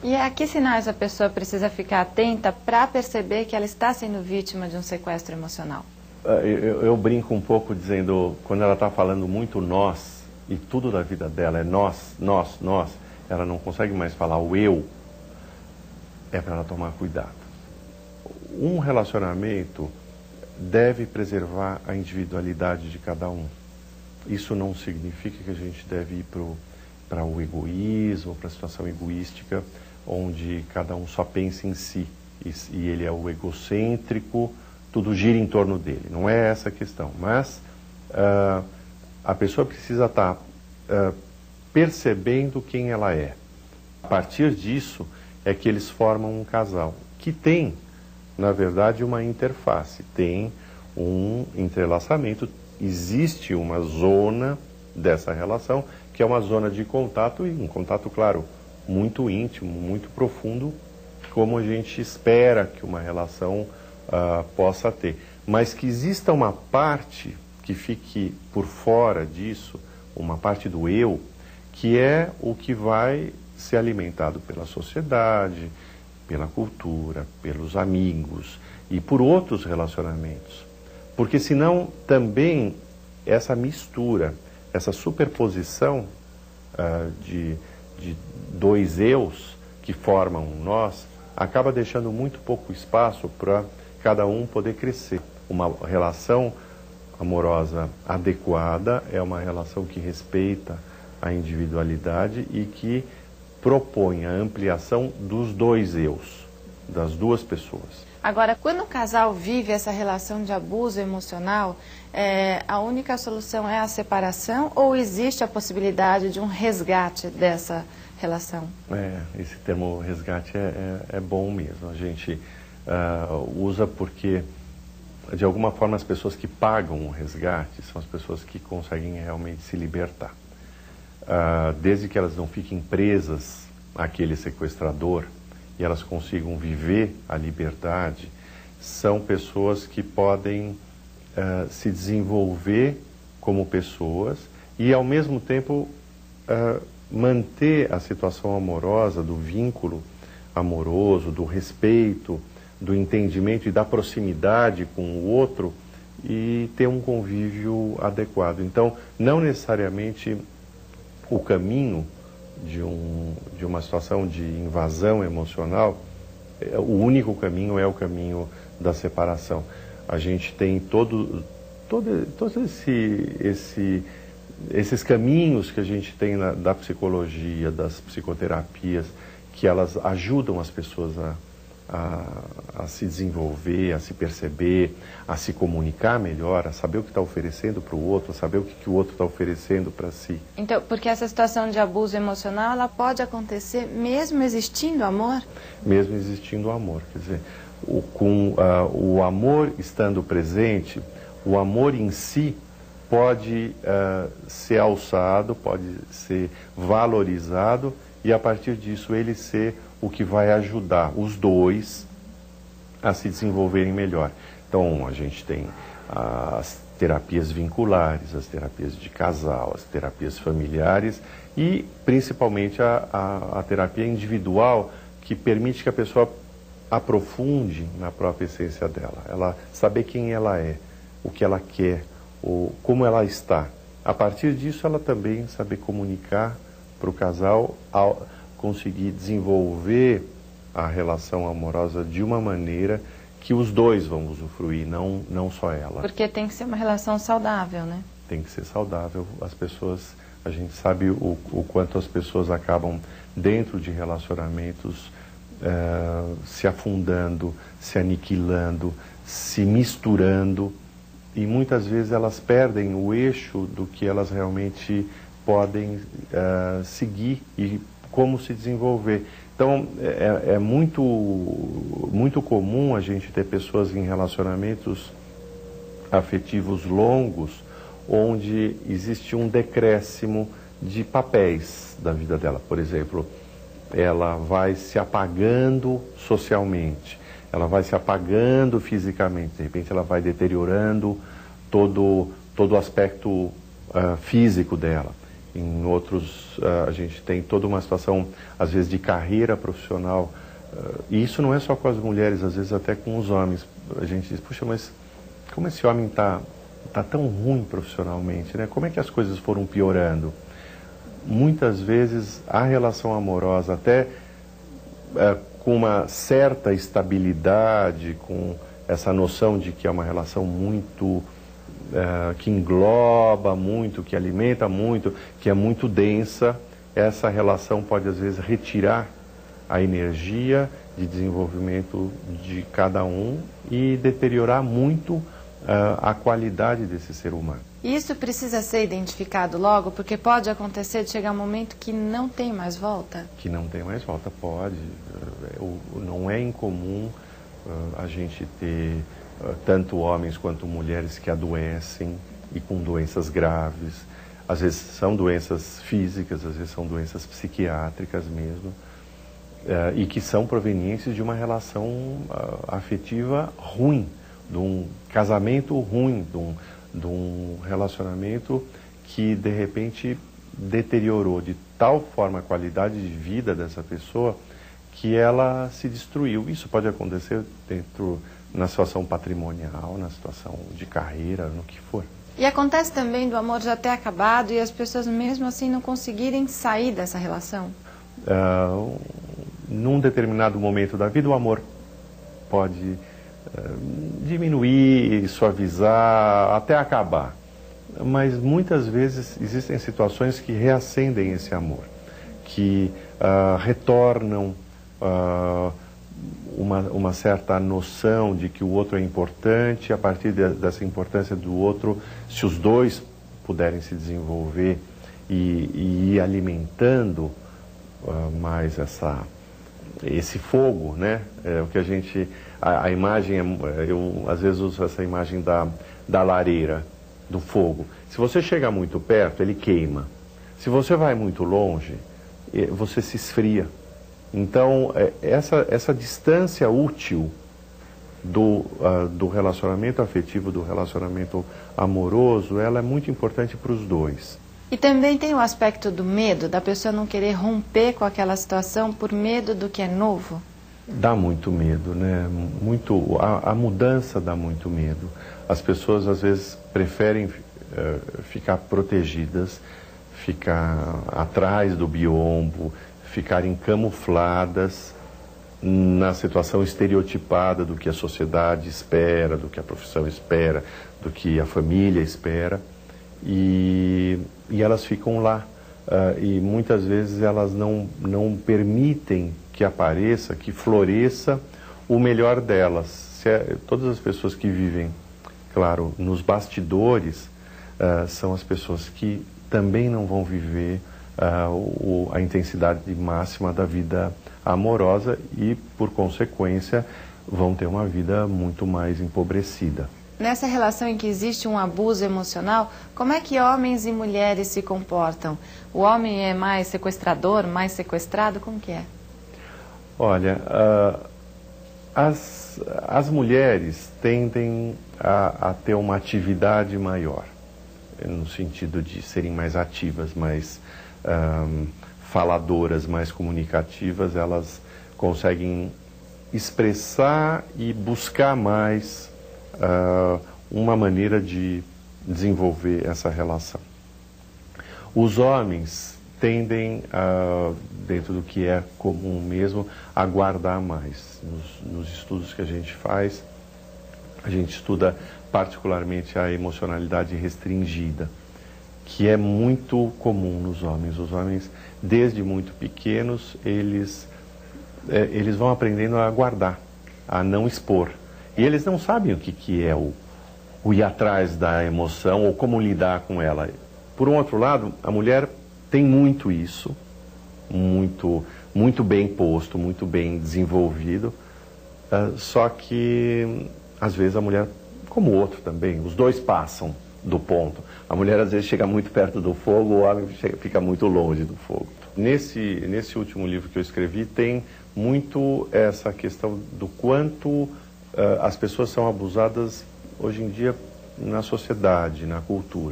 E a que sinais a pessoa precisa ficar atenta para perceber que ela está sendo vítima de um sequestro emocional? Eu brinco um pouco dizendo, quando ela está falando muito nós, e tudo da vida dela é nós, ela não consegue mais falar o eu, é para ela tomar cuidado. Um relacionamento deve preservar a individualidade de cada um. Isso não significa que a gente deve ir para o egoísmo, para a situação egoística, onde cada um só pensa em si, e ele é o egocêntrico, tudo gira em torno dele. Não é essa a questão, mas a pessoa precisa estar percebendo quem ela é. A partir disso é que eles formam um casal, que tem, na verdade, uma interface, tem um entrelaçamento, existe uma zona dessa relação, que é uma zona de contato, e um contato, claro, muito íntimo, muito profundo, como a gente espera que uma relação possa ter. Mas que exista uma parte que fique por fora disso, uma parte do eu, que é o que vai ser alimentado pela sociedade, pela cultura, pelos amigos e por outros relacionamentos. Porque senão também essa mistura, essa superposição de dois eus que formam um nós, acaba deixando muito pouco espaço para cada um poder crescer. Uma relação amorosa adequada é uma relação que respeita a individualidade e que propõe a ampliação dos dois eus, das duas pessoas. Agora, quando o casal vive essa relação de abuso emocional, a única solução é a separação ou existe a possibilidade de um resgate dessa relação? Esse termo resgate é bom mesmo. A gente usa porque, de alguma forma, as pessoas que pagam o resgate são as pessoas que conseguem realmente se libertar. Desde que elas não fiquem presas àquele sequestrador e elas consigam viver a liberdade, são pessoas que podem se desenvolver como pessoas e, ao mesmo tempo, manter a situação amorosa, do vínculo amoroso, do respeito, do entendimento e da proximidade com o outro e ter um convívio adequado. Então, não necessariamente o caminho de uma situação de invasão emocional, o único caminho é o caminho da separação. A gente tem todos esses caminhos que a gente tem da psicologia, das psicoterapias, que elas ajudam as pessoas a se desenvolver, a se perceber, a se comunicar melhor, a saber o que está oferecendo para o outro, a saber o que o outro está oferecendo para si. Então, porque essa situação de abuso emocional, ela pode acontecer mesmo existindo amor? Mesmo existindo amor, quer dizer, com o amor estando presente, o amor em si pode ser alçado, pode ser valorizado e, a partir disso, ele ser o que vai ajudar os dois a se desenvolverem melhor. Então, a gente tem as terapias vinculares, as terapias de casal, as terapias familiares e, principalmente, a terapia individual, que permite que a pessoa aprofunde na própria essência dela. Ela saber quem ela é, o que ela quer, como ela está. A partir disso, ela também saber comunicar para o casal, conseguir desenvolver a relação amorosa de uma maneira que os dois vão usufruir, não só ela. Porque tem que ser uma relação saudável, né? Tem que ser saudável. As pessoas, a gente sabe o quanto as pessoas acabam dentro de relacionamentos se afundando, se aniquilando, se misturando e muitas vezes elas perdem o eixo do que elas realmente podem seguir e como se desenvolver. Então, é muito comum a gente ter pessoas em relacionamentos afetivos longos, onde existe um decréscimo de papéis da vida dela. Por exemplo, ela vai se apagando socialmente, ela vai se apagando fisicamente, de repente ela vai deteriorando todo o aspecto físico dela. em outros a gente tem toda uma situação, às vezes, de carreira profissional. E isso não é só com as mulheres, às vezes até com os homens. A gente diz, puxa, mas como esse homem está tão ruim profissionalmente, né? Como é que as coisas foram piorando? Muitas vezes a relação amorosa, até com uma certa estabilidade, com essa noção de que é uma relação muito, que engloba muito, que alimenta muito, que é muito densa, essa relação pode às vezes retirar a energia de desenvolvimento de cada um e deteriorar muito a qualidade desse ser humano. Isso precisa ser identificado logo, porque pode acontecer de chegar um momento que não tem mais volta? Que não tem mais volta, pode. Não é incomum a gente ter tanto homens quanto mulheres que adoecem e com doenças graves. Às vezes são doenças físicas, às vezes são doenças psiquiátricas mesmo, e que são provenientes de uma relação afetiva ruim, de um casamento ruim, de um relacionamento que de repente deteriorou de tal forma a qualidade de vida dessa pessoa que ela se destruiu. Isso pode acontecer na situação patrimonial, na situação de carreira, no que for. E acontece também do amor já ter acabado e as pessoas mesmo assim não conseguirem sair dessa relação? Num determinado momento da vida o amor pode diminuir, suavizar, até acabar. Mas muitas vezes existem situações que reacendem esse amor, que retornam uma certa noção de que o outro é importante. A partir dessa importância do outro, se os dois puderem se desenvolver e ir alimentando mais esse fogo, né? O que a gente... A imagem, eu às vezes uso essa imagem da lareira, do fogo. Se você chega muito perto, ele queima. Se você vai muito longe, você se esfria. Então, essa distância útil do relacionamento afetivo, do relacionamento amoroso, ela é muito importante para os dois. E também tem o aspecto do medo, da pessoa não querer romper com aquela situação por medo do que é novo? Dá muito medo, né? A mudança dá muito medo. As pessoas, às vezes, preferem ficar protegidas, ficar atrás do biombo, ficarem camufladas na situação estereotipada do que a sociedade espera, do que a profissão espera, do que a família espera. E elas ficam lá. E muitas vezes elas não permitem que apareça, que floresça o melhor delas. Todas as pessoas que vivem, claro, nos bastidores, são as pessoas que também não vão viver a intensidade máxima da vida amorosa e, por consequência, vão ter uma vida muito mais empobrecida. Nessa relação em que existe um abuso emocional, como é que homens e mulheres se comportam? O homem é mais sequestrador, mais sequestrado? Como que é? Olha, as mulheres tendem a ter uma atividade maior, no sentido de serem mais ativas, mais faladoras, mais comunicativas. Elas conseguem expressar e buscar mais uma maneira de desenvolver essa relação. Os homens tendem, dentro do que é comum mesmo, a guardar mais. Nos estudos que a gente faz, a gente estuda particularmente a emocionalidade restringida, que é muito comum nos homens. Os homens, desde muito pequenos, eles vão aprendendo a guardar, a não expor. E eles não sabem o que é o ir atrás da emoção ou como lidar com ela. Por um outro lado, a mulher tem muito isso, muito bem posto, muito bem desenvolvido, só que às vezes a mulher, como o outro também, os dois passam do ponto. A mulher às vezes chega muito perto do fogo, o homem fica muito longe do fogo. Nesse último livro que eu escrevi tem muito essa questão do quanto as pessoas são abusadas hoje em dia na sociedade, na cultura.